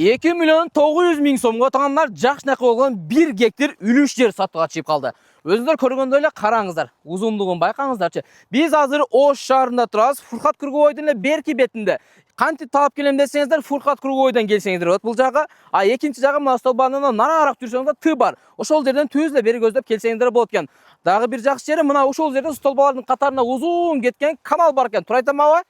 2 milyon 900 ming so'mga otaganlar жақшынақа болған 1 гектар үлүш жер сатуға чыгып қалды. Өзіңдер көргенде эле қараңыздар, узундугун байкаңыздарчы. Биз азыр Ош шаарында турабыз, Фуркат Кургойдун эле берки бетинде. Кантип таап келем десеңиздер, Фуркат Кургойдон келсеңиздер болот бул жагы. А экинчи жагы мына столбанынан нараарак жүрсөңүздөр Т бар. Ошол жерден түз эле бери көздөп келсеңиздер болот экен. Дагы бир жакшы жери мына ошол жерде столбалардын катарына узун кеткен канал бар экен. Тура айтамабы?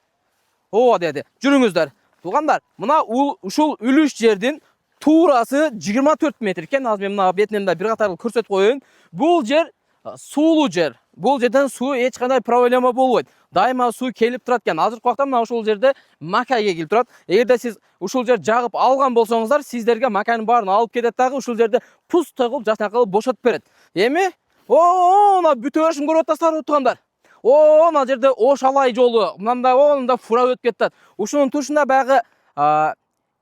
Ооба деди. Жүрүңүздөр. Тугандар, мына ушул үлүш жердин туурасы 24 метр экен. Азыр мен мына бетинен бир катар көрсөтүп коеюн. Бул жер суулуу жер. Бул жерден суу эч кандай проблема болбойт. Дайыма суу келип турат экен. Азыркы убакта мына ушул жерде макай эгилип турат. Эгерде сиз ушул жер жагып алган болсоңуздар, сиздерге макайнын баарын алып кетет дагы ушул жерде пустой кылып жакшынака кылып бошотуп берет. Эми, мына бүтө беришин көрүп атасыздарбы тугандар? Мына жерде Ош алай жолу, мында фура өтүп кетет. Ушунун тушунда баягы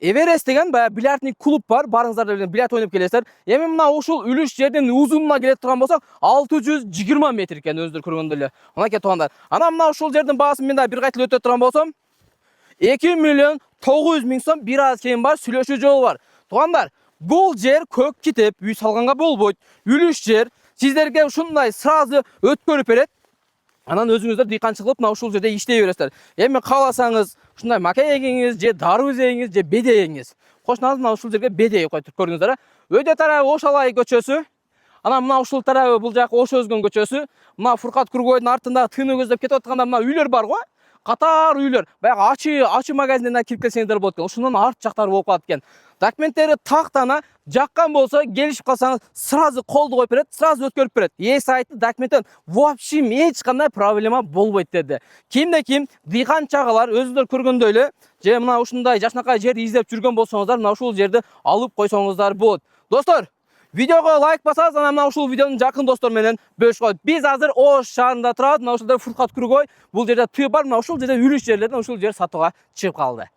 Эверест деген баягы бильярдный клуб бар. Барыңыздар деле бильярд ойноп келесиздер. Эми мына ушул үлүш жердин узунуна келе турган болсок, 620 метр экен өзүңөр көргөндөй эле. Мынакей тугандар. Анан мына ушул жердин баасын мен дагы бир кайтып өтө турган болсом, 2 миллион 900 миң сом бир аз кийин бар, сүйлөшүү жолу бар. Тугандар, бул жер көк китеп, үй салганга болбойт. Үлүш жер сиздерге ушундай сразу өткөрүп берет. Анан өзүңүздөр дыйканчылык кылып мына ушул жерде иштей бересиздер. Эми кааласаңыз, ушундай макай эгиңиз, же дару эгиңиз, же беде эгиңиз. Кошуңуз мына ушул жерге беде эгип коюп көрүңүздөр. Өйдө тарабы Ош алай көчөсү. Анан мына ушул тарабы бул жак Ош өзгөн көчөсү. Мына Фуркат Кургойдун артындагы тыйны көздөп кетип атканда мына үйлөр бар го. Катар үйлөр. Баягы ачы магазинден кирип келсеңиздер болот экен. Ушундан арт жактары болуп калат экен. Документтери тактана жаккан болсо, келишип калсаңыз, сразу колду коюп берет, сразу өткөрүп берет. Ээси айтты, документтен вообще эч кандай проблема болбойт деди. Кимде-ким дыйканчагылар өзүңөр көргөндөй эле, же мына ушундай жакшынакай жер издеп жүргөн болсоңуздар, мына ушул жерди алып койсоңуздар болот. Достор, видеого лайк басасыз, анан мына ушул видеону жакын достор менен бөлүшүп коет. Биз азыр Ош шаарында турабыз, мына ушул жерде Фуркат Кургой, бул жерде Т бар, мына ушул жерде үлүш жерлерден ушул жер сатууга чыгып калды.